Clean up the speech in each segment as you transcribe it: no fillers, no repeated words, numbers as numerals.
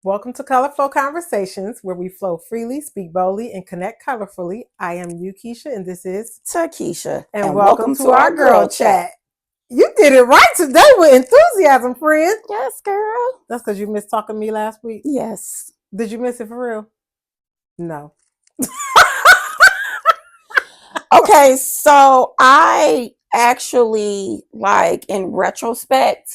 Welcome to Kolorflow Conversations, where we flow freely, speak boldly, and connect colorfully. I am you, Keisha, and this is Takesha, and welcome welcome to to our our girl girl chat. chat. You did it right today with enthusiasm, friend. Yes, girl. That's because you missed talking to me last week. Yes. Did you miss it for real? No. Okay, so I actually, like, in retrospect,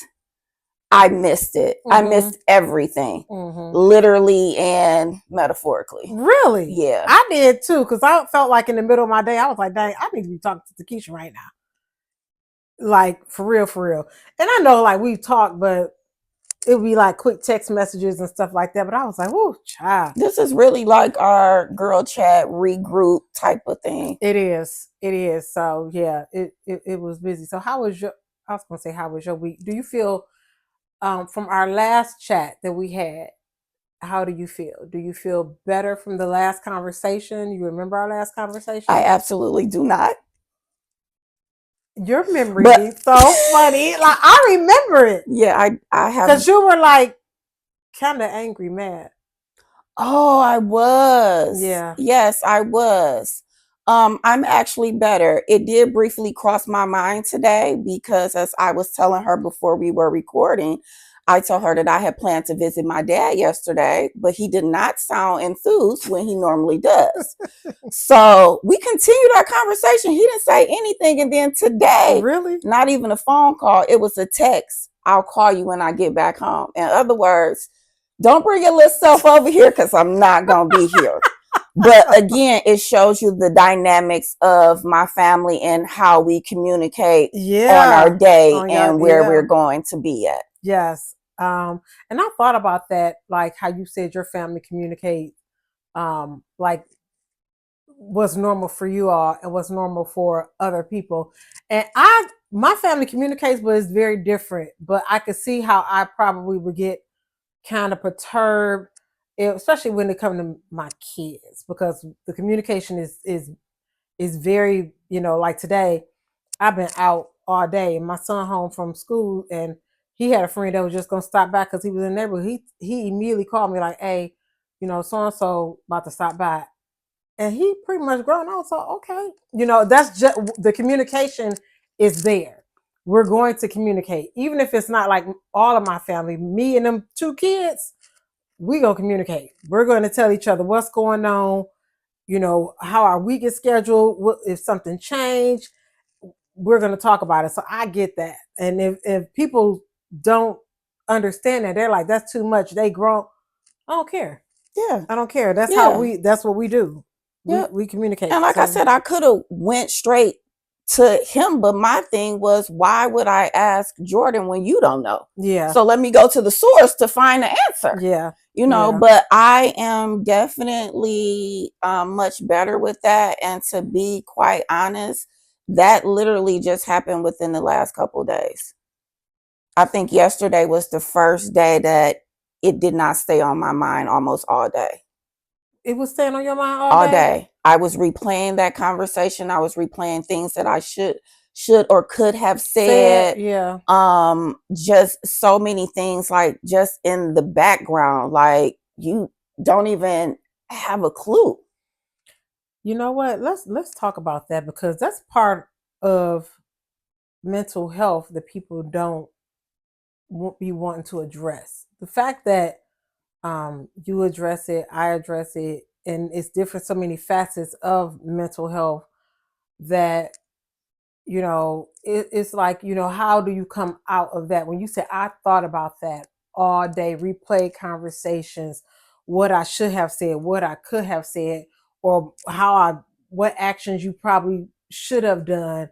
I missed it. I missed everything, literally and metaphorically. Really? Yeah. I did too, because I felt like in the middle of my day, I was like, dang, I need to be talking to Keisha right now. Like, for real, for real. And I know, like, we talked, but it would be like quick text messages and stuff like that. But I was like, oh, child. This is really like our girl chat regroup type of thing. It is. It is. So yeah, it was busy. So how was your I was gonna say how was your week? Do you feel from our last chat that we had, how do you feel? Do you feel better from the last conversation? You remember our last conversation? I absolutely do not. Your memory be so funny. Like I remember it. Yeah, I have. Because you were like kind of angry, mad. Oh, I was. Yeah. Yes, I was. I'm actually better. It did briefly cross my mind today because as I was telling her before we were recording, I told her that I had planned to visit my dad yesterday, but he did not sound enthused when he normally does. So we continued our conversation. He didn't say anything. And then today, Really? not even a phone call, it was a text. I'll call you when I get back home. In other words, don't bring your little self over here because I'm not going to be here. But again, it shows you the dynamics of my family and how we communicate on our day and where we're going to be at. Yes. And I thought about that, like how you said your family communicate, like what's normal for you all and what's normal for other people. And my family communicates, but it's very different. But I could see how I probably would get kind of perturbed, especially when it comes to my kids, because the communication is very, like today, I've been out all day, and my son home from school, and he had a friend that was just gonna stop by because he was in the neighborhood. He immediately called me like, "Hey, so and so about to stop by," and he pretty much grown. I was like, "Okay, that's just the communication is there. We're going to communicate, even if it's not like all of my family. Me and them two kids, we gonna communicate. We're going to tell each other what's going on. How our week is scheduled. What if something changed? We're going to talk about it." So I get that. And if people don't understand that, they're like, that's too much. They grown. I don't care. Yeah. I don't care. That's that's what we do. We communicate. And like I said, I could have went straight to him, but my thing was, why would I ask Jordan when you don't know? Yeah. So let me go to the source to find the answer. Yeah. But I am definitely much better with that. And to be quite honest, that literally just happened within the last couple of days. I think yesterday was the first day that it did not stay on my mind almost all day. It was staying on your mind all day? I was replaying that conversation. I was replaying things that I should or could have said. Yeah. Just so many things, like just in the background, like you don't even have a clue. You know what? Let's talk about that, because that's part of mental health that people don't be wanting to address. The fact that you address it, I address it, and it's different, so many facets of mental health that it's like, how do you come out of that? When you say, I thought about that all day, replay conversations, what I should have said, what I could have said, or what actions you probably should have done.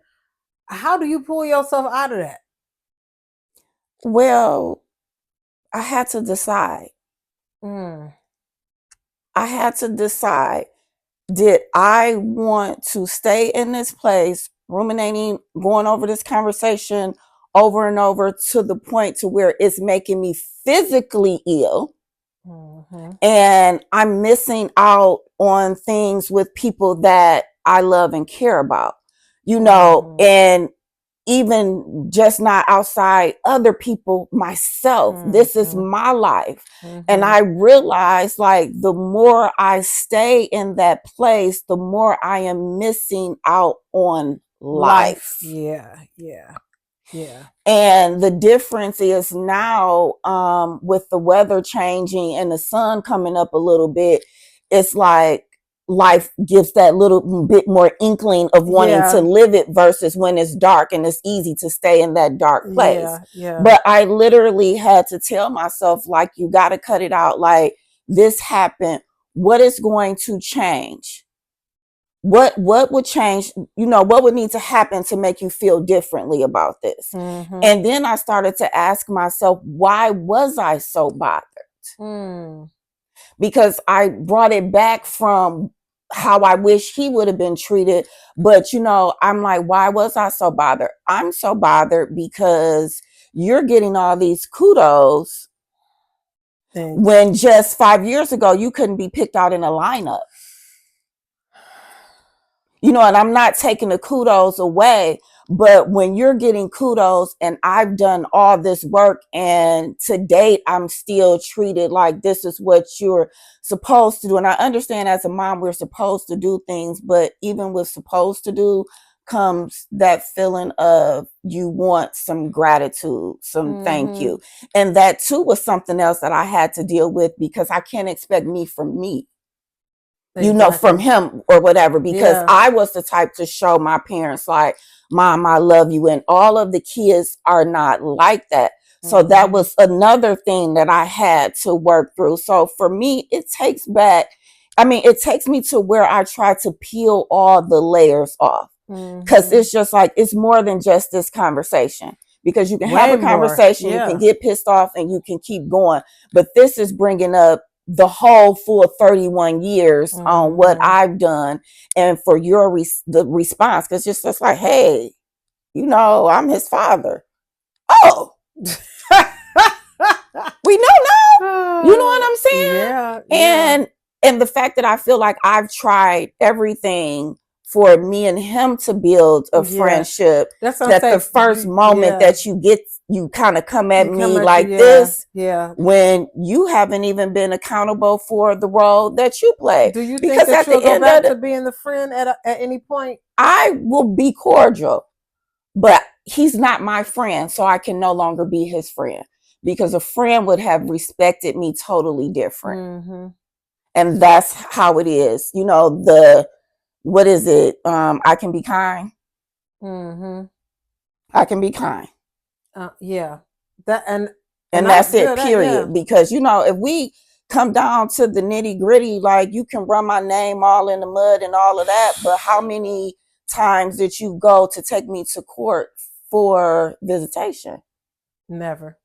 How do you pull yourself out of that? Well, I had to decide. I had to decide, did I want to stay in this place, ruminating, going over this conversation over and over to the point to where it's making me physically ill, and I'm missing out on things with people that I love and care about, and even just not outside other people, myself. This is my life. And I realized like the more I stay in that place, the more I am missing out on life. Yeah. And the difference is now, with the weather changing and the sun coming up a little bit, it's like life gives that little bit more inkling of wanting to live it versus when it's dark and it's easy to stay in that dark place. But I literally had to tell myself, like, you got to cut it out. Like, this happened. What is going to change? What would change? What would need to happen to make you feel differently about this? And then I started to ask myself, why was I so bothered? Because I brought it back from how I wish he would have been treated. But, I'm like, why was I so bothered? I'm so bothered because you're getting all these kudos when just 5 years ago, you couldn't be picked out in a lineup. And I'm not taking the kudos away, but when you're getting kudos and I've done all this work and to date, I'm still treated like this is what you're supposed to do. And I understand as a mom, we're supposed to do things, but even with supposed to do comes that feeling of you want some gratitude, some thank you. And that too was something else that I had to deal with because I can't expect me from me. From him or whatever, because I was the type to show my parents like, Mom, I love you. And all of the kids are not like that. So that was another thing that I had to work through. So for me, it takes me to where I try to peel all the layers off. Because it's just like, it's more than just this conversation. Because you can have a conversation, you can get pissed off and you can keep going. But this is bringing up the whole full 31 years on what I've done, and for your the response, because it's just like, hey, I'm his father. Oh, we know now. You know what I'm saying? And the fact that I feel like I've tried everything for me and him to build a friendship, that the first moment that you kind of come at me like this, when you haven't even been accountable for the role that you play. Do you think that you'll go back to being the friend at any point? I will be cordial, but he's not my friend, so I can no longer be his friend, because a friend would have respected me totally different. And that's how it is. What is it? I can be kind. I can be kind. That and that's it, period. Because if we come down to the nitty gritty, like, you can run my name all in the mud and all of that, but how many times did you go to take me to court for visitation? Never.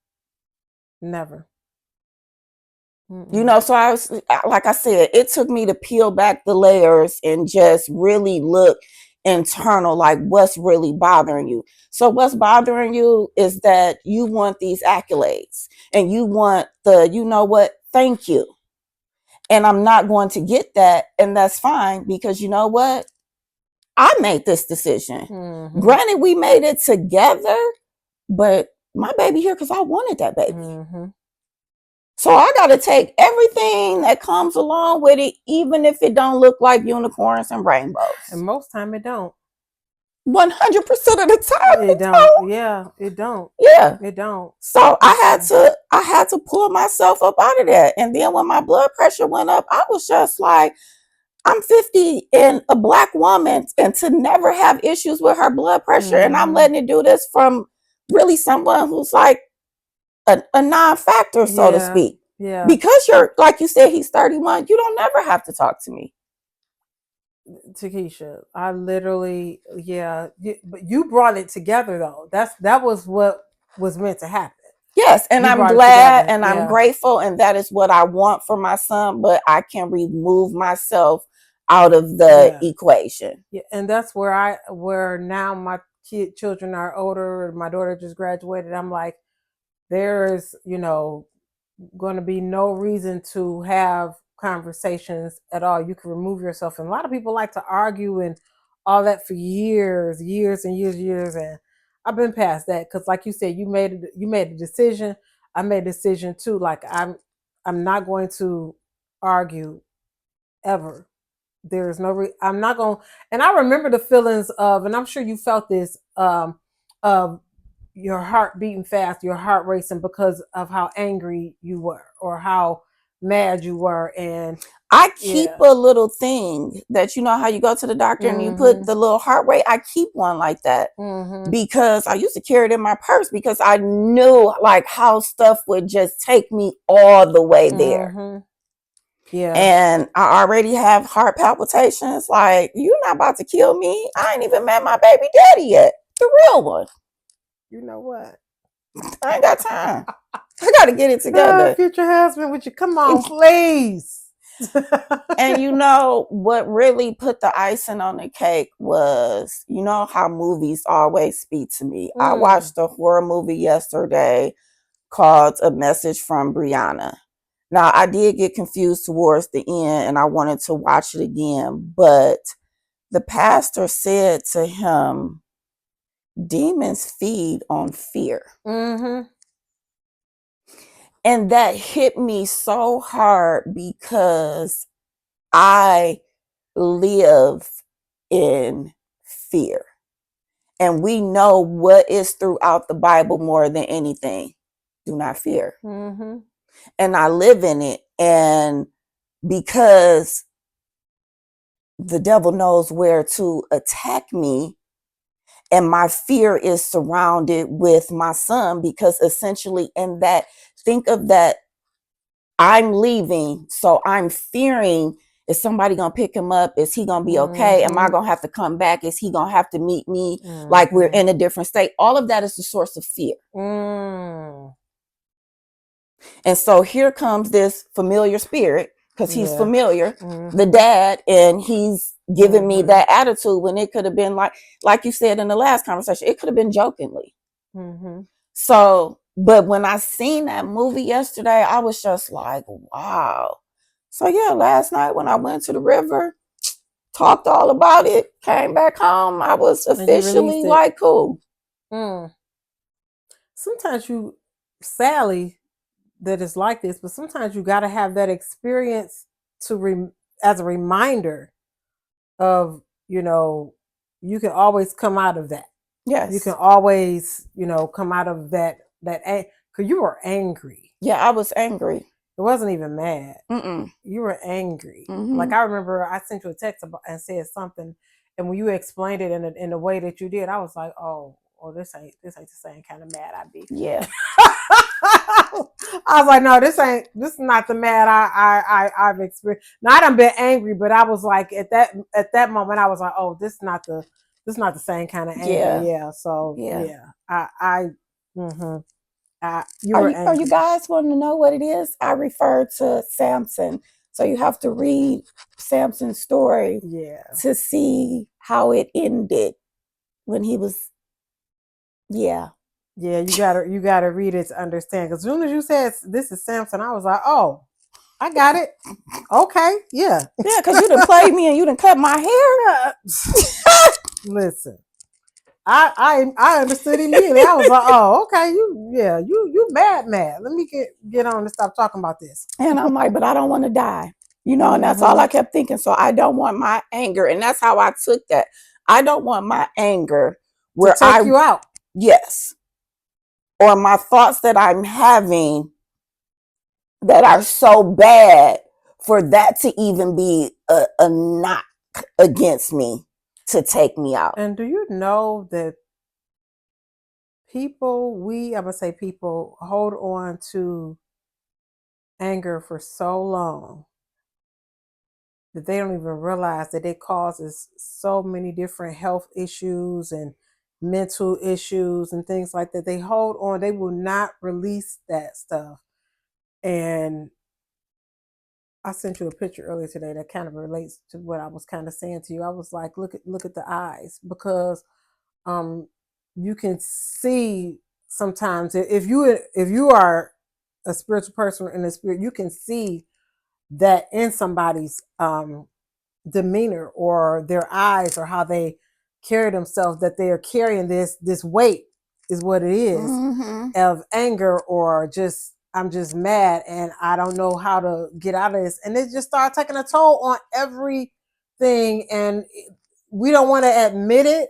So I was, like I said, it took me to peel back the layers and just really look internal, like, what's really bothering you. So what's bothering you is that you want these accolades and you want thank you. And I'm not going to get that. And that's fine, because you know what? I made this decision. Granted, we made it together, but my baby here because I wanted that baby. So I got to take everything that comes along with it, even if it don't look like unicorns and rainbows. And most time it don't. 100% of the time it don't. Yeah, it don't. Yeah, it don't. So I had to pull myself up out of that. And then when my blood pressure went up, I was just like, I'm 50 and a Black woman, and to never have issues with her blood pressure, and I'm letting it do this from really someone who's like a non-factor, so to speak. Yeah. Because you're, like you said, he's 31. You don't never have to talk to me. Takesha, I literally, but you brought it together though. That was what was meant to happen. Yes, and I'm glad and I'm grateful, and that is what I want for my son, but I can remove myself out of the equation. Yeah, and that's where now my children are older. My daughter just graduated. I'm like, there is, going to be no reason to have conversations at all. You can remove yourself. And a lot of people like to argue and all that for years and years. And I've been past that because, like you said, you made a decision. I made a decision too. Like I'm not going to argue ever. There's no I'm not going. And I remember the feelings of, and I'm sure you felt this, of your heart beating fast, your heart racing because of how angry you were or how mad you were. And I keep yeah. a little thing that, you know how you go to the doctor and you put the little heart rate. I keep one like that because I used to carry it in my purse because I knew like how stuff would just take me all the way there. Yeah. And I already have heart palpitations. Like, you're not about to kill me. I ain't even met my baby daddy yet. The real one. You know what? I ain't got time. I got to get it together. Future husband, would you come on, please? And you know what really put the icing on the cake was, you know how movies always speak to me. I watched a horror movie yesterday called A Message from Brianna. Now, I did get confused towards the end and I wanted to watch it again, but the pastor said to him, demons feed on fear. And that hit me so hard because I live in fear. And we know what is throughout the Bible more than anything. Do not fear. And I live in it. And because the devil knows where to attack me, and my fear is surrounded with my son, because essentially in that, think of that, I'm leaving, so I'm fearing, is somebody gonna pick him up? Is he gonna be okay? Am I gonna have to come back? Is he gonna have to meet me? Like we're in a different state. All of that is the source of fear. And so here comes this familiar spirit, because he's familiar, the dad, and he's giving me that attitude when it could have been like you said in the last conversation, it could have been jokingly. So, but when I seen that movie yesterday, I was just like, wow. So yeah, last night when I went to the river, talked all about it, came back home, I was officially like, cool. Sometimes sadly, that is like this, but sometimes you got to have that experience as a reminder of, you can always come out of that. Yes. You can always, come out of that because you were angry. Yeah, I was angry. It wasn't even mad. You were angry. Like I remember I sent you a text and said something, and when you explained it in the way that you did, I was like, oh, this ain't the same kind of mad I be. Yeah. I was like, no, this is not the mad I've experienced. Now I done been angry, but I was like, at that moment, I was like, oh, this is not the same kind of anger. Yeah. So you were angry. Are you guys want to know what it is? I refer to Samson. So you have to read Samson's story to see how it ended when he was. Yeah, you gotta read it to understand. Because as soon as you said this is Samson, I was like, oh, I got it. Okay, yeah, because you done played me and you done cut my hair. Listen, I understood immediately. I was like, oh, okay, you mad. Let me get on and stop talking about this. And I'm like, but I don't want to die, and that's all I kept thinking. So I don't want my anger, and that's how I took that. I don't want my anger to take you out. Yes. Or my thoughts that I'm having that are so bad for that to even be a knock against me to take me out. And do you know that people hold on to anger for so long that they don't even realize that it causes so many different health issues and mental issues and things like that. They hold on, they will not release that stuff. And I sent you a picture earlier today that kind of relates to what I was kind of saying to you. I was like, look at the eyes, because you can see sometimes if you are a spiritual person in the spirit, you can see that in somebody's demeanor or their eyes or how they carry themselves, that they are carrying this weight is what it is, of anger, or just I'm just mad and I don't know how to get out of this. And it just started taking a toll on everything. And we don't want to admit it.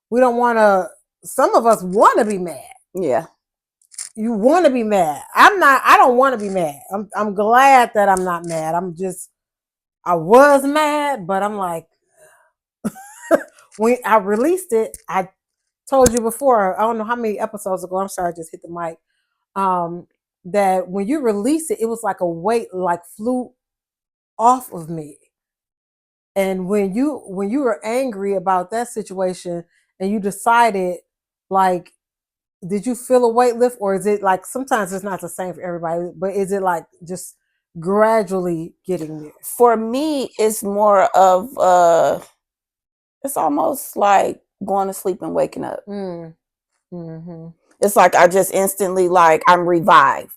We don't want to, some of us want to be mad. Yeah. You want to be mad. I don't want to be mad. I'm glad that I'm not mad. I was mad, but I'm like, when I released it, I told you before, I don't know how many episodes ago, I'm sorry, I just hit the mic. That when you release it, it was like a weight like flew off of me. And when you were angry about that situation and you decided, like, did you feel a weight lift, or is it like, sometimes it's not the same for everybody, but is it like just gradually getting there? For me, it's more of it's almost like going to sleep and waking up. It's like I just instantly, like, I'm revived.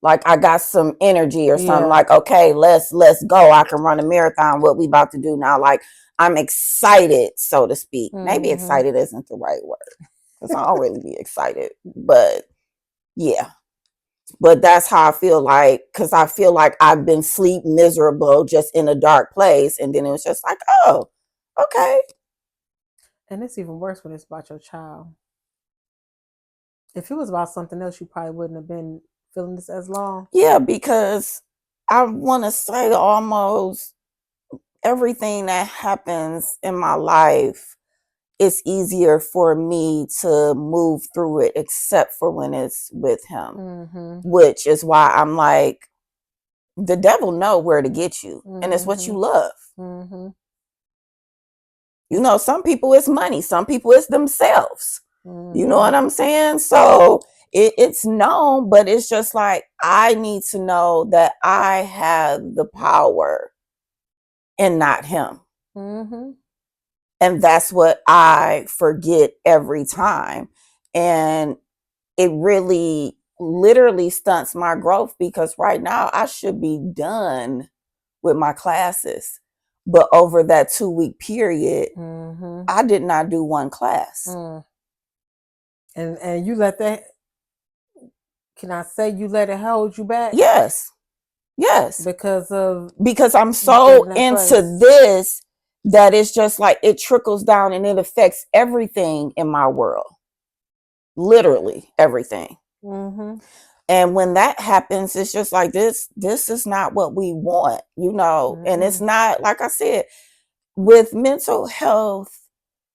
Like I got some energy or something. Like, okay, let's go. I can run a marathon. What we about to do now? Like, I'm excited, so to speak. Maybe excited isn't the right word, because I don't really be excited. But yeah. But that's how I feel, like, because I feel like I've been sleep miserable, just in a dark place. And then it was just like, oh, okay. And it's even worse when it's about your child. If it was about something else, you probably wouldn't have been feeling this as long. Yeah, because I want to say almost everything that happens in my life, it's easier for me to move through it, except for when it's with him, which is why I'm like, the devil know where to get you, and it's what you love. You know, some people it's money, some people it's themselves. You know what I'm saying? So it's known, but it's just like, I need to know that I have the power and not him. And that's what I forget every time. And it really literally stunts my growth, because right now I should be done with my classes. But over that 2-week period, I did not do one class. And you let that, can I say you let it hold you back? Yes. Because I'm so into this that it's just like it trickles down and it affects everything in my world. Literally everything. And when that happens, it's just like, this is not what we want, you know. And it's not, like I said, with mental health,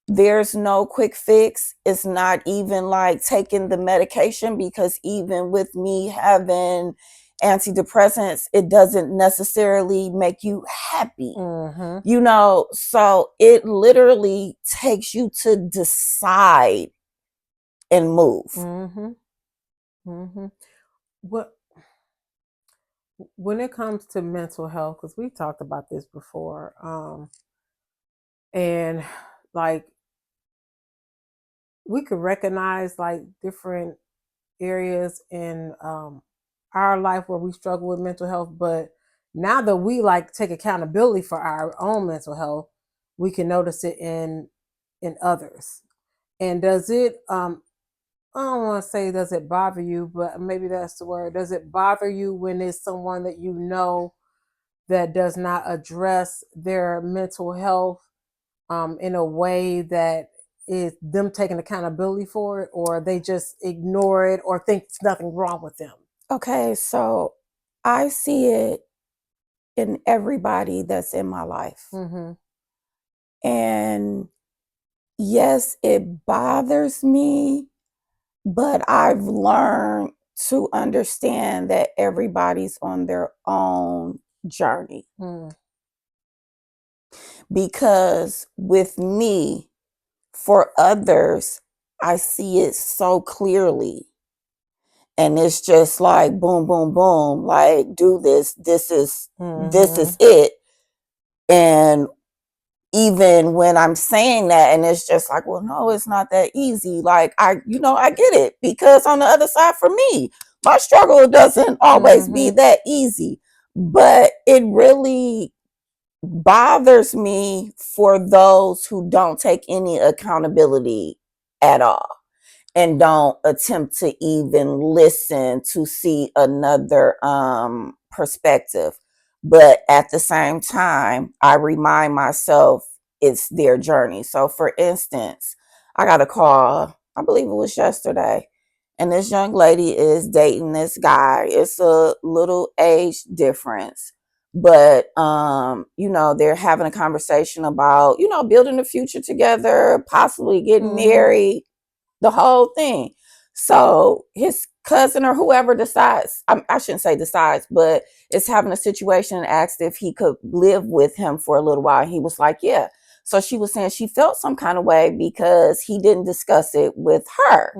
there's no quick fix. It's not even like taking the medication, because even with me having antidepressants, it doesn't necessarily make you happy, you know. So it literally takes you to decide and move. What, when it comes to mental health, because we talked about this before, and like, we could recognize like different areas in our life where we struggle with mental health, but now that we like take accountability for our own mental health, we can notice it in others. And does it I don't want to say does it bother you, but maybe that's the word. Does it bother you when it's someone that you know that does not address their mental health in a way that is them taking accountability for it, or they just ignore it or think there's nothing wrong with them? Okay, so I see it in everybody that's in my life. And yes, it bothers me, but I've learned to understand that everybody's on their own journey. Because with me, for others, I see it so clearly. And it's just like, boom, boom, boom, like, do this. This is it. And even when I'm saying that, and it's just like, well, no, it's not that easy. Like, I get it, because on the other side, for me, my struggle doesn't always be that easy, but it really bothers me for those who don't take any accountability at all. and don't attempt to even listen to see another perspective. But at the same time, I remind myself it's their journey. So, for instance, I got a call, I believe it was yesterday, and this young lady is dating this guy. It's a little age difference, but they're having a conversation about, building a future together, possibly getting married, the whole thing. So his cousin or whoever decides, I shouldn't say decides, but is having a situation and asked if he could live with him for a little while. He was like, yeah. So she was saying she felt some kind of way because he didn't discuss it with her.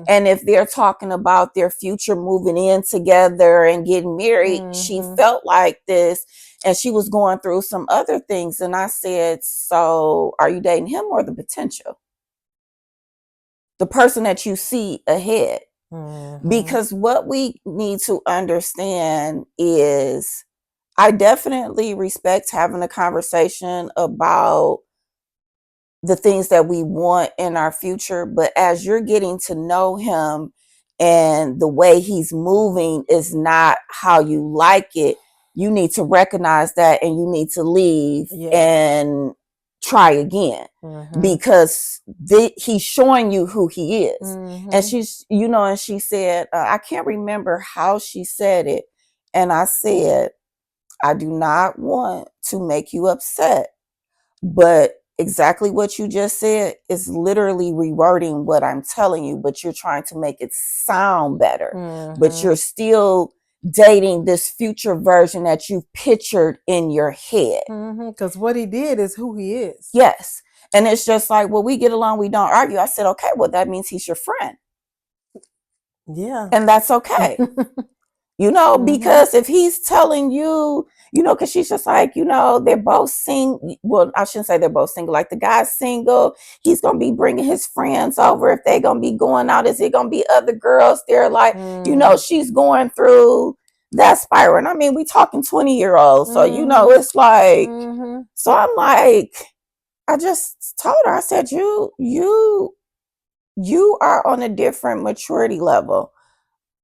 And if they're talking about their future moving in together and getting married, she felt like this, and she was going through some other things. And I said, so are you dating him or the potential? The person that you see ahead? Because what we need to understand is, I definitely respect having a conversation about the things that we want in our future, but as you're getting to know him and the way he's moving is not how you like it, you need to recognize that and you need to leave and try again, because he's showing you who he is. And she's, and she said, I can't remember how she said it. And I said, I do not want to make you upset, but exactly what you just said is literally rewording what I'm telling you, but you're trying to make it sound better. But you're still dating this future version that you've pictured in your head. Because what he did is who he is. Yes. And it's just like, well, we get along, we don't argue. I said, okay, well, that means he's your friend. Yeah. And that's okay. Because if he's telling you, because she's just like, they're both single. Well, I shouldn't say they're both single. Like, the guy's single. He's going to be bringing his friends over. If they're going to be going out, is it going to be other girls? They're like, she's going through that spiral. And I mean, we talking 20-year-olds. So, it's like, so I'm like, I just told her, I said, you are on a different maturity level.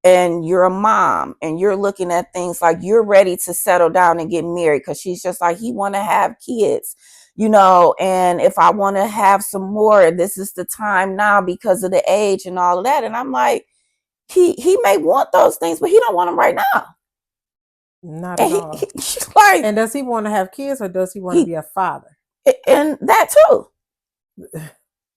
And you're a mom and you're looking at things like you're ready to settle down and get married, because she's just like, he want to have kids, and if I want to have some more, this is the time now because of the age and all of that. And I'm like, he may want those things, but he don't want them right now. Not at all. Like, and does he want to have kids, or does he want to be a father? And that too.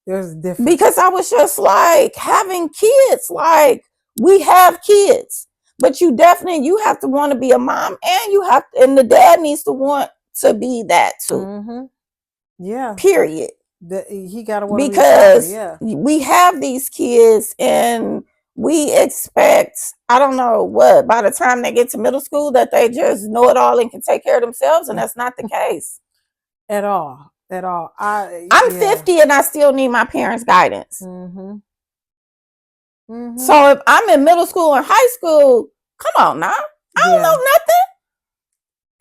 There's a difference. Because I was just like, having kids, like, we have kids, but you have to want to be a mom, and and the dad needs to want to be that too. Yeah. Period. He got to want to be a father. Yeah. We have these kids, and we expect, I don't know what, by the time they get to middle school, that they just know it all and can take care of themselves, and that's not the case at all. At all. I'm 50 and I still need my parents' guidance. So if I'm in middle school or high school, come on now. I don't know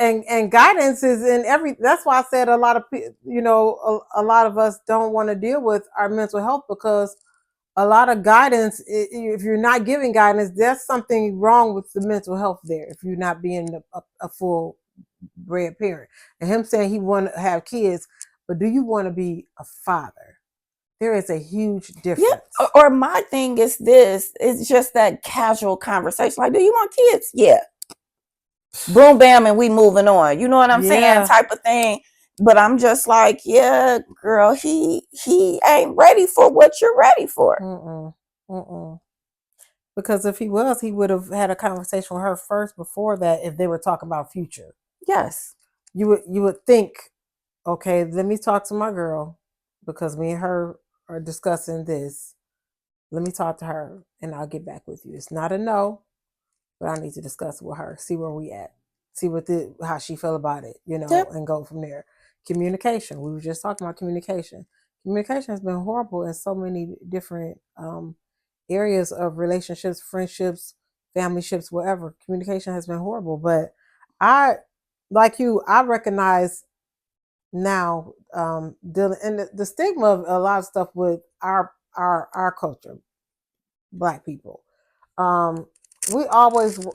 nothing. And guidance is in every. That's why I said a lot of a lot of us don't want to deal with our mental health, because a lot of guidance, if you're not giving guidance, there's something wrong with the mental health there. If you're not being a full bred parent. And him saying he want to have kids, but do you want to be a father? There is a huge difference. Yeah. Or my thing is this, it's just that casual conversation. Like, do you want kids? Yeah. Boom, bam, and we moving on. You know what I'm saying? Type of thing. But I'm just like, yeah, girl, he ain't ready for what you're ready for. Because if he was, he would have had a conversation with her first before that, if they were talking about future. Yes. You would think, okay, let me talk to my girl, because me and her are discussing this. Let me talk to her and I'll get back with you. It's not a no, but I need to discuss with her, see where we at, see how she feel about it, and go from there. Communication. We were just talking about communication. Communication has been horrible in so many different areas of relationships, friendships, family ships, whatever. Communication has been horrible. But I recognize now dealing and the stigma of a lot of stuff with our culture, Black people. We always is the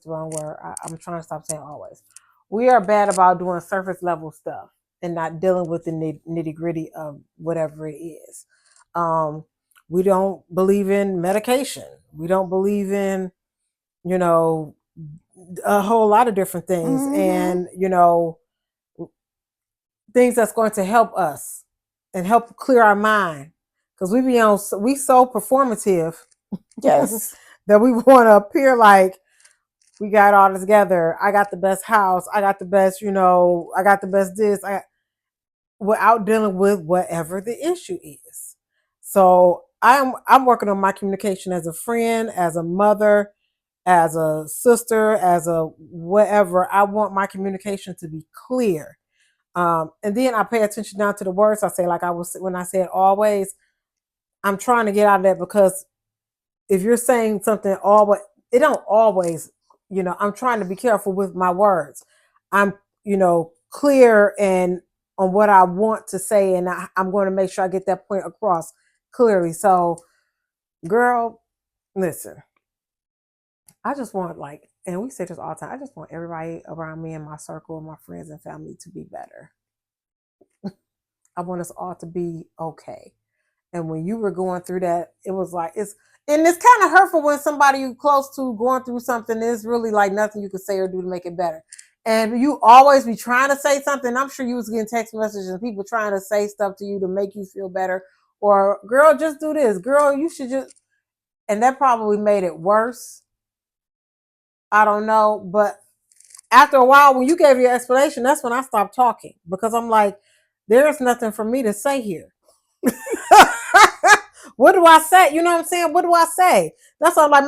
wrong word. I'm trying to stop saying always. We are bad about doing surface level stuff and not dealing with the nitty gritty of whatever it is. Um, we don't believe in medication. We don't believe in, you know, a whole lot of different things. Mm-hmm. And, things that's going to help us and help clear our mind. Because we so performative. Yes. That we want to appear like we got all together. I got the best house. I got the best, I got the best this. Without dealing with whatever the issue is. So I'm working on my communication as a friend, as a mother, as a sister, as a whatever. I want my communication to be clear. And then I pay attention down to the words I say. Like I was when I said always, I'm trying to get out of that because if you're saying something always, it don't always, I'm trying to be careful with my words. I'm, clear and on what I want to say, and I'm going to make sure I get that point across clearly. So, girl, listen, I just want and we say this all the time, I just want everybody around me and my circle and my friends and family to be better. I want us all to be okay. And when you were going through that, it was like it's kind of hurtful when somebody you close to going through something. There's really like nothing you can say or do to make it better. And you always be trying to say something. I'm sure you was getting text messages and people trying to say stuff to you to make you feel better. Or girl, just do this. Girl, you should just, and that probably made it worse. I don't know. But after a while, when you gave your explanation, that's when I stopped talking because I'm like, there's nothing for me to say here. What do I say? You know what I'm saying? What do I say? That's all. Like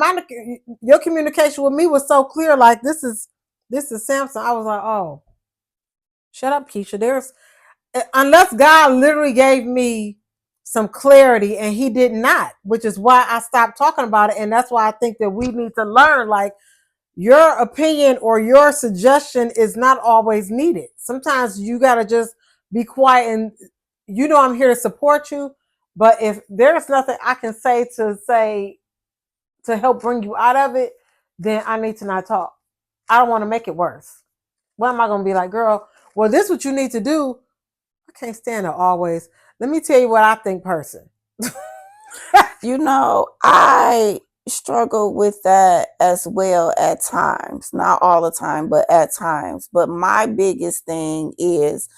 your communication with me was so clear. Like this is Samson. I was like, oh, shut up, Keisha. There's unless God literally gave me some clarity, and He did not, which is why I stopped talking about it. And that's why I think that we need to learn. Like your opinion or your suggestion is not always needed. Sometimes you gotta just be quiet and I'm here to support you. But if there's nothing I can say to help bring you out of it, then I need to not talk. I don't want to make it worse. What am I going to be like, girl? Well, this is what you need to do. I can't stand it always. Let me tell you what I think, person. I struggle with that as well at times. Not all the time, but at times. But my biggest thing is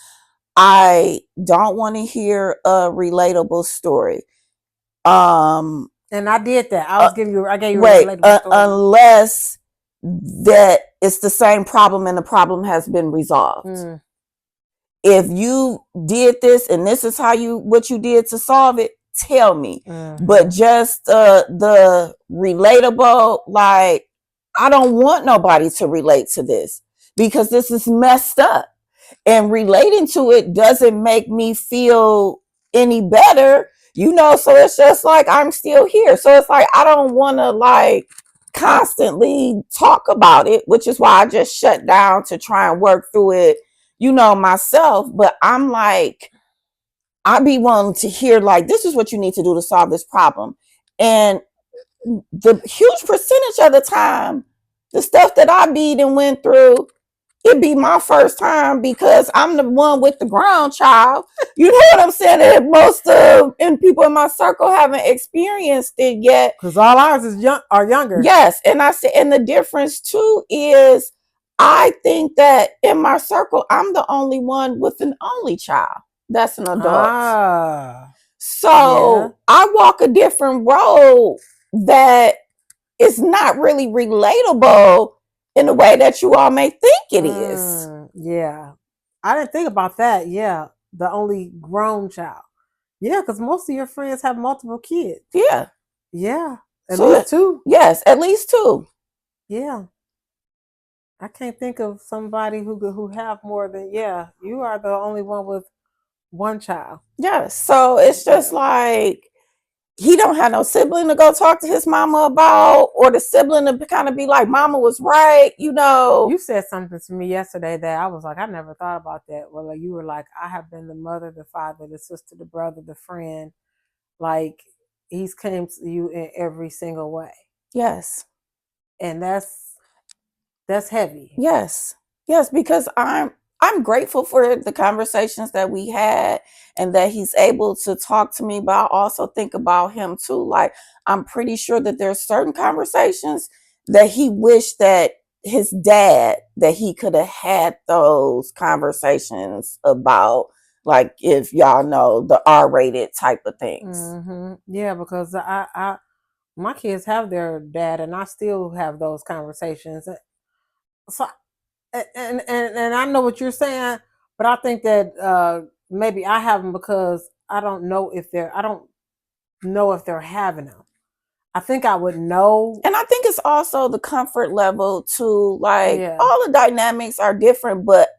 I don't want to hear a relatable story. And I did that. I gave you a relatable story. Unless that it's the same problem and the problem has been resolved. If you did this and this is what you did to solve it, tell me. But just the relatable, like I don't want nobody to relate to this because this is messed up. And relating to it doesn't make me feel any better, so it's just like I'm still here. So it's like I don't want to constantly talk about it, which is why I just shut down to try and work through it, myself. But I'm like, I be wanting to hear this is what you need to do to solve this problem. And the huge percentage of the time, the stuff that I beat and went through, it'd be my first time because I'm the one with the ground child. You know what I'm saying? And most of people in my circle haven't experienced it yet. Because all ours are younger. Yes. And I said, and the difference too is I think that in my circle, I'm the only one with an only child. That's an adult. So I walk a different road that is not really relatable in the way that you all may think it is. Yeah. I didn't think about that. Yeah. The only grown child. Yeah, because most of your friends have multiple kids. Yeah. Yeah. At least two. Yes, at least two. Yeah. I can't think of somebody who have more than, you are the only one with one child. Yes. So it's just like he don't have no sibling to go talk to his mama about, or the sibling to kind of be like, mama was right, You said something to me yesterday that I was like, I never thought about that. Well, you were like, I have been the mother, the father, the sister, the brother, the friend. Like, he's came to you in every single way. Yes. And that's heavy. Yes. Yes, because I'm grateful for the conversations that we had and that he's able to talk to me, but I also think about him too. Like, I'm pretty sure that there's certain conversations that he wished that his dad, that he could have had those conversations about, like, if y'all know, the R-rated type of things. Yeah, because I my kids have their dad, and I still have those conversations. So, and I know what you're saying, but I think that maybe I have them because I don't know if they're having them. I think I would know. And I think it's also the comfort level too. Like, Yeah, all the dynamics are different, but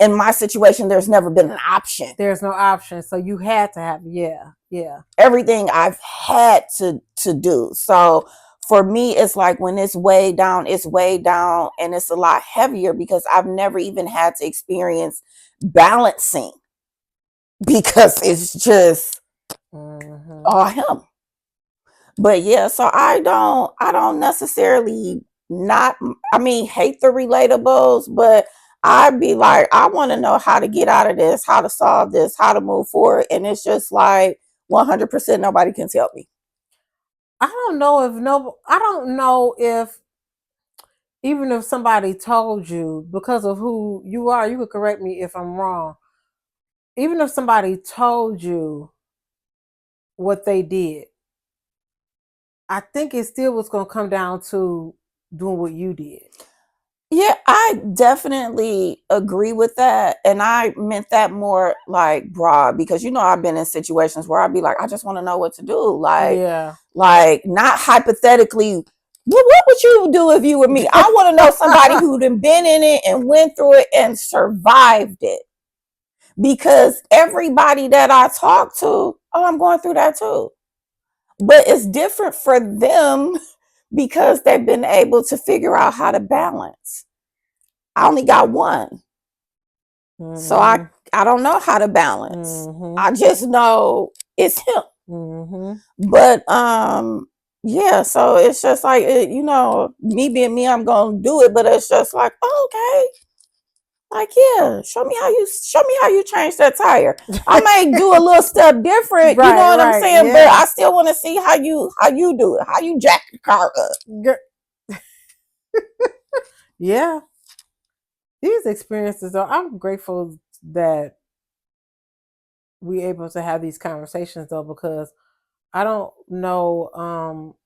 in my situation, there's never been an option. there's no option, so you had to have. Yeah. Everything I've had to do. So for me, it's like when it's way down, and it's a lot heavier because I've never even had to experience balancing because it's just all him. But yeah, so I don't necessarily hate the relatables, but I'd be like, I want to know how to get out of this, how to solve this, how to move forward. And it's just like 100% nobody can tell me. I don't know if even if somebody told you, because of who you are, you could correct me if I'm wrong. Even if somebody told you what they did, I think it still was going to come down to doing what you did. Yeah, I definitely agree with that. And I meant that more like broad because I've been in situations where I'd be like, I just want to know what to do. Yeah. Like not hypothetically, what would you do if you were me? I want to know somebody who'd been in it and went through it and survived it. Because everybody that I talk to, oh, I'm going through that too. But it's different for them because they've been able to figure out how to balance. I only got one. So I don't know how to balance. I just know it's him. But yeah, so it's just like me being me, I'm gonna do it, but it's just like, oh, okay. Like, yeah, show me how you change that tire. I might do a little step different, you know what I'm saying? Yeah. But I still want to see how you do it, how you jack your car up. Yeah. These experiences, though, I'm grateful that we able to have these conversations, though, because I don't know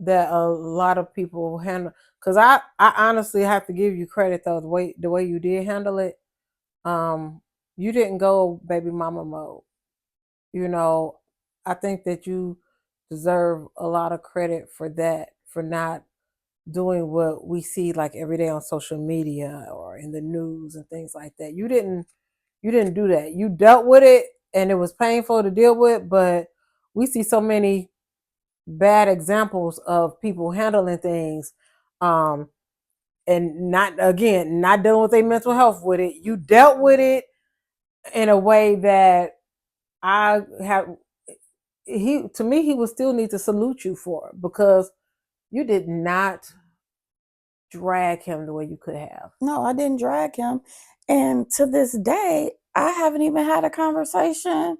that a lot of people handle. Because I honestly have to give you credit, though, the way you did handle it. You didn't go baby mama mode. I think that you deserve a lot of credit for that, for not doing what we see like every day on social media or in the news and things like that. You didn't do that. You dealt with it, and it was painful to deal with, but we see so many bad examples of people handling things, um and not dealing with their mental health with it. You dealt with it in a way that I have he would still need to salute you for, because you did not drag him the way you could have. No, I didn't drag him. And to this day, I haven't even had a conversation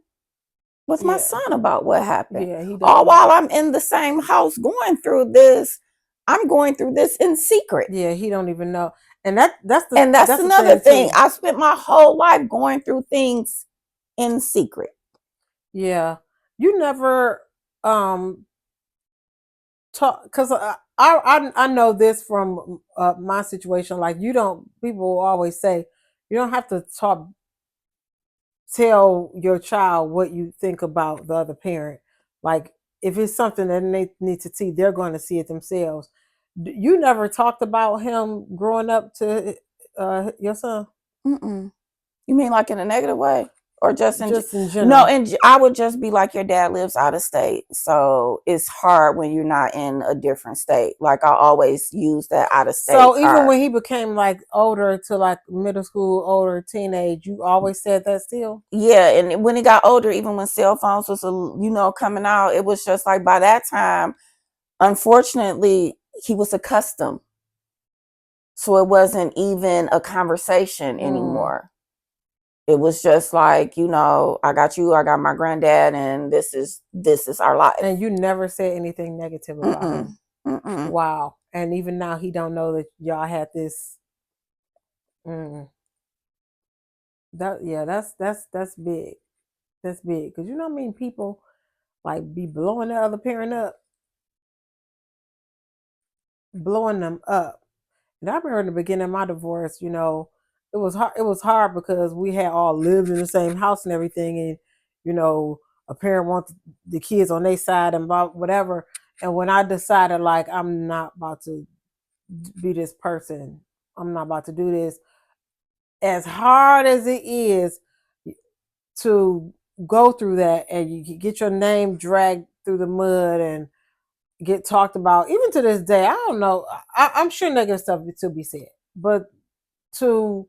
with my son about what happened. Yeah, he All doesn't. while I'm in the same house going through this, I'm going through this in secret. Yeah, he don't even know. And that's another thing. I spent my whole life going through things in secret. Yeah. You never talk, because I know this from my situation. Like, people always say you don't have to tell your child what you think about the other parent. Like, if it's something that they need to see, they're going to see it themselves. You never talked about him growing up to your son? Mm-mm. You mean like in a negative way? or just in Just in no, general. and I would just be like, your dad lives out of state, so it's hard when you're not in a different state. Like, I always use that out of state So even card. when he became like older to like middle school, older teenage, you always said that still? Yeah, and when he got older, even when cell phones was coming out, it was just like, by that time, unfortunately, he was accustomed, so it wasn't even a conversation Mm. anymore. It was just like, I got you, I got my granddad, and this is our life. And you never said anything negative about Mm-mm. him. Mm-mm. Wow. And even now he don't know that y'all had this. Mm, that yeah, that's big. That's big. Because you know what I mean, people like be blowing the other parent up, blowing them up. And I remember in the beginning of my divorce, it was hard. It was hard because we had all lived in the same house and everything, and you know, a parent wants the kids on their side and about whatever. And when I decided, like, I'm not about to be this person, I'm not about to do this. As hard as it is to go through that, and you get your name dragged through the mud and get talked about, even to this day, I don't know. I'm sure negative stuff to be said, but to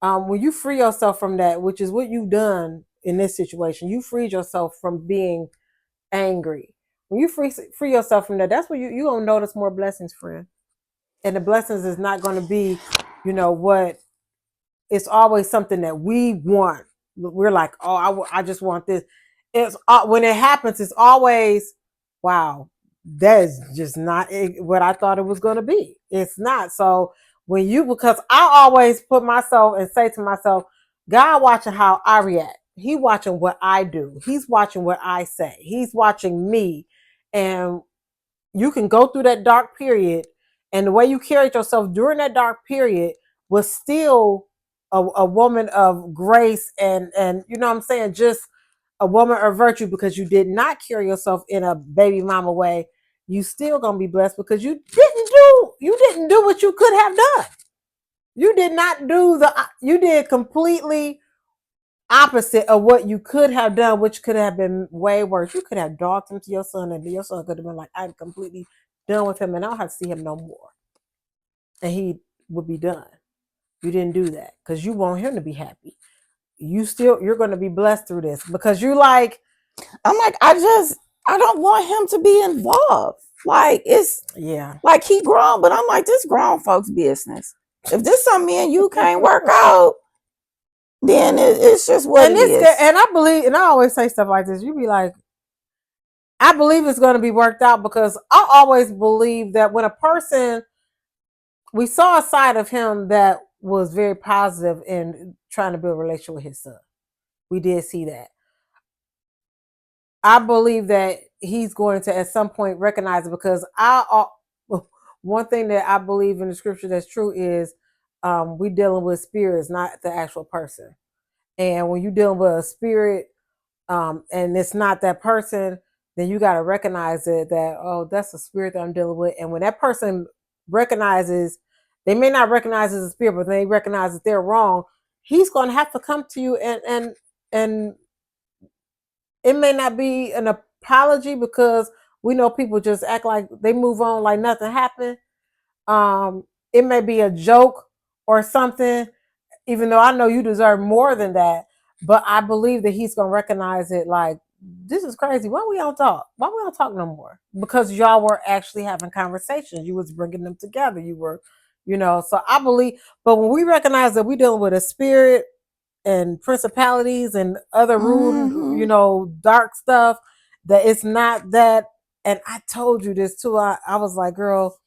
when you free yourself from that, which is what you've done in this situation, you freed yourself from being angry. When you free yourself from that, that's when you gonna notice more blessings, friend. And the blessings is not gonna be, what, it's always something that we want. We're like, oh, I just want this. It's when it happens, it's always, wow, that is just not what I thought it was going to be. It's not. So because I always put myself and say to myself, God watching how I react. He watching what I do. He's watching what I say. He's watching me. And you can go through that dark period, and the way you carried yourself during that dark period was still a woman of grace, and you know what I'm saying, just a woman of virtue, because you did not carry yourself in a baby mama way. You still gonna be blessed because you didn't do what you could have done. You did not do you did completely opposite of what you could have done, which could have been way worse. You could have dogged him to your son, and your son could have been like, I'm completely done with him, and I don't have to see him no more. And he would be done. You didn't do that because you want him to be happy. You're going to be blessed through this because you like. I'm like, I don't want him to be involved. Like, it's Yeah. like, he grown, but I'm like, this grown folks business. If this something me and you can't work out, then it's just what And it this, is. and I believe, and I always say stuff like this. You be like, I believe it's going to be worked out because I always believe that when a person, we saw a side of him that was very positive in trying to build a relationship with his son. We did see that. I believe that he's going to at some point recognize it because one thing that I believe in the scripture that's true is we dealing with spirits, not the actual person. And when you're dealing with a spirit, and it's not that person, then you got to recognize it that, oh, that's a spirit that I'm dealing with. And when that person recognizes, they may not recognize it's a spirit, but they recognize that they're wrong. He's going to have to come to you, and it may not be an apology because we know people just act like they move on like nothing happened. It may be a joke or something, even though I know you deserve more than that. But I believe that he's gonna recognize it. Like, this is crazy. Why we don't talk? Why we don't talk no more? Because y'all were actually having conversations. You was bringing them together. You were, So I believe. But when we recognize that we dealing with a spirit and principalities and other rude, Mm-hmm. dark stuff, that it's not that. And I told you this too. I was like, girl,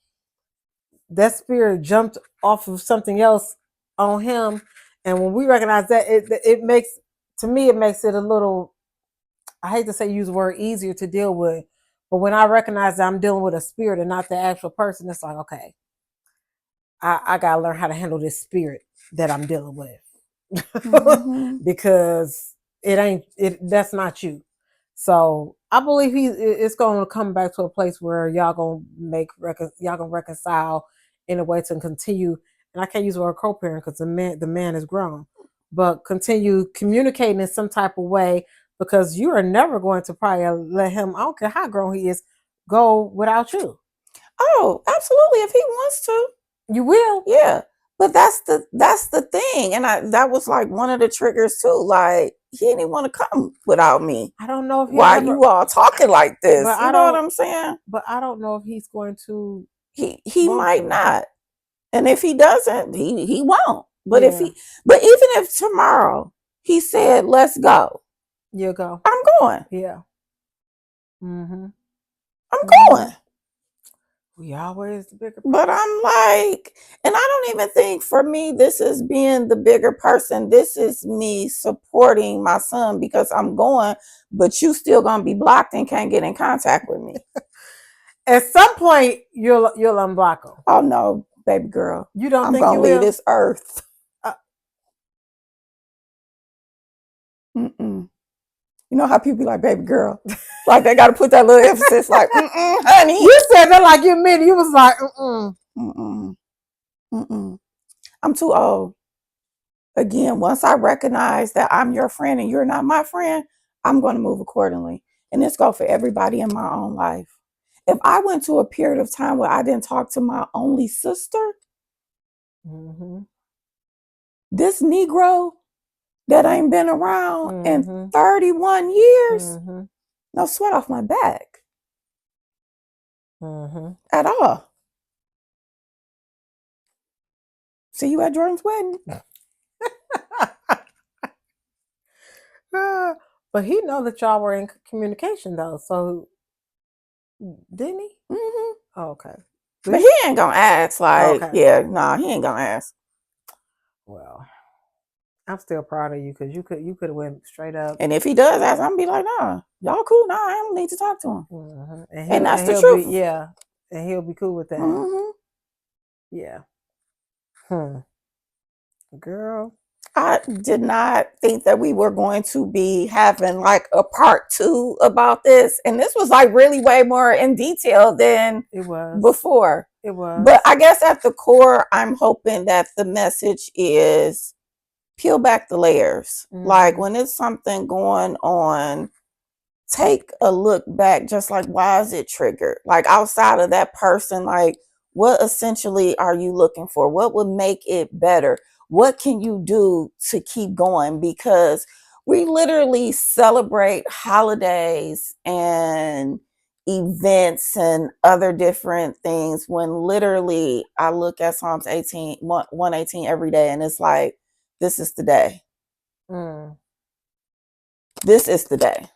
that spirit jumped off of something else on him. And when we recognize that, it makes, to me, it makes it a little, I hate to say use the word easier to deal with. But when I recognize that I'm dealing with a spirit and not the actual person, it's like, okay, I gotta learn how to handle this spirit that I'm dealing with. Mm-hmm. Because that's not you. So I believe it's going to come back to a place where y'all y'all gonna reconcile in a way to continue. And I can't use the word co-parent because the man is grown, but continue communicating in some type of way, because you are never going to probably let him, I don't care how grown he is, go without you. Oh, absolutely. If he wants to, You will. yeah. But that's the thing, and that was like one of the triggers too. Like he didn't want to come without me. I don't know if he'll Why ever, you all talking like this? but You know what I'm saying? But I don't know if he's going to He want might to. not, and if he doesn't, he won't. But Yeah. but even if tomorrow he said, "Let's go," You'll go. I'm going. Yeah. Mm-hmm. I'm going. We always the bigger person. But I'm like, and I don't even think for me, this is being the bigger person. This is me supporting my son because I'm going, but you still gonna be blocked and can't get in contact with me. At some point, you'll unblock him. Oh no, baby girl. You don't I'm think gonna you leave will? this earth. Mm-mm. You know how people be like, baby girl? Like they gotta put that little emphasis, like, honey. You said that like you meant it. You was like, I'm too old. Again, once I recognize that I'm your friend and you're not my friend, I'm going to move accordingly. And this goes for everybody in my own life. If I went to a period of time where I didn't talk to my only sister, this Negro that ain't been around in 31 years, no sweat off my back at all. See you at Jordan's wedding. But he know that y'all were in communication though, so didn't he? Oh, okay. But he ain't gonna ask. Like, Okay. yeah, nah, he ain't gonna ask. Well, I'm still proud of you because you could have went straight up. And if he does ask, I'm gonna be like, nah, y'all cool. Nah, I don't need to talk to him. And that's the truth. And he'll be cool with that. Yeah. Girl. I did not think that we were going to be having like a part 2 about this. And this was like really way more in detail than it was before. It was. But I guess at the core, I'm hoping that the message is peel back the layers. Like when there's something going on, take a look back, just like, why is it triggered? Like outside of that person, like what essentially are you looking for? What would make it better? What can you do to keep going? Because we literally celebrate holidays and events and other different things when literally I look at Psalms 118 every day and it's like, this is the day. This is the day.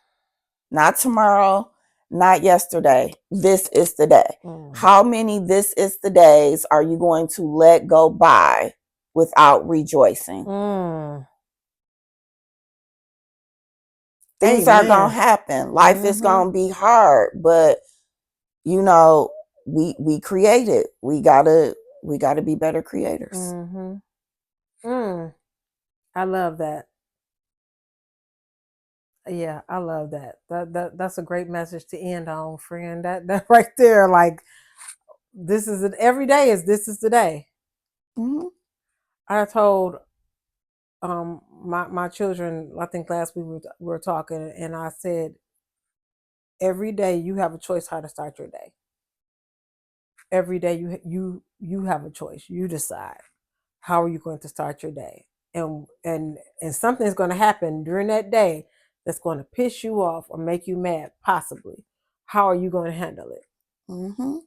Not tomorrow, not yesterday. This is the day. How many this is the days are you going to let go by without rejoicing? Things are going to happen. Life is going to be hard, but you know, we created. We got to be better creators. I love that. Yeah, I love that. That's a great message to end on, friend. That right there, like this is it. Every day is this is the day. I told my children, I think last week we were talking, and I said, every day you have a choice how to start your day. Every day you have a choice. You decide how are you going to start your day, and something's going to happen during that day that's going to piss you off or make you mad, possibly. How are you going to handle it?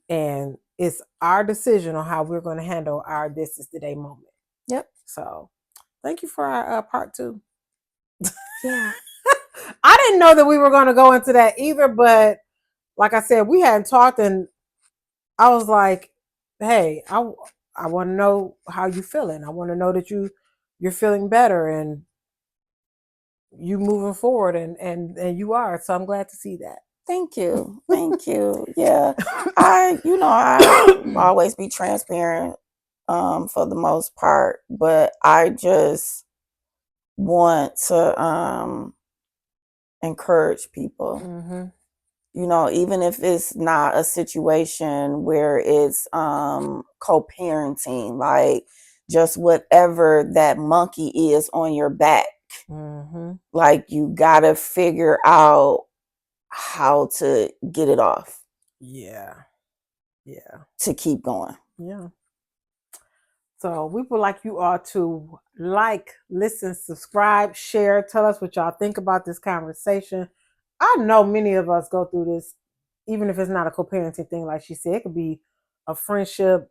And it's our decision on how we're going to handle our this is the day moment. Yep. So thank you for our part 2. Yeah. I didn't know that we were going to go into that either, but like I said, we hadn't talked, and I was like, hey, I want to know how you feeling. I want to know that you're feeling better and you moving forward, and you are. So I'm glad to see that. Thank you. Thank you. Yeah. I always be transparent for the most part, but I just want to encourage people. You know, even if it's not a situation where it's co-parenting, like just whatever that monkey is on your back. Mm-hmm. Like, you gotta figure out how to get it off. Yeah. Yeah. To keep going. Yeah. So we would like you all to like, listen, subscribe, share, tell us what y'all think about this conversation. I know many of us go through this, even if it's not a co-parenting thing, like she said, it could be a friendship,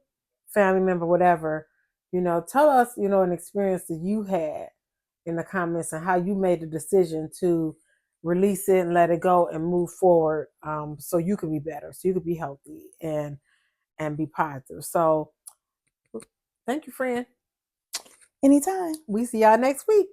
family member, whatever. Tell us, an experience that you had in the comments and how you made the decision to release it and let it go and move forward, so you could be better, so you could be healthy and be positive. So thank you, friend. Anytime. We see y'all next week.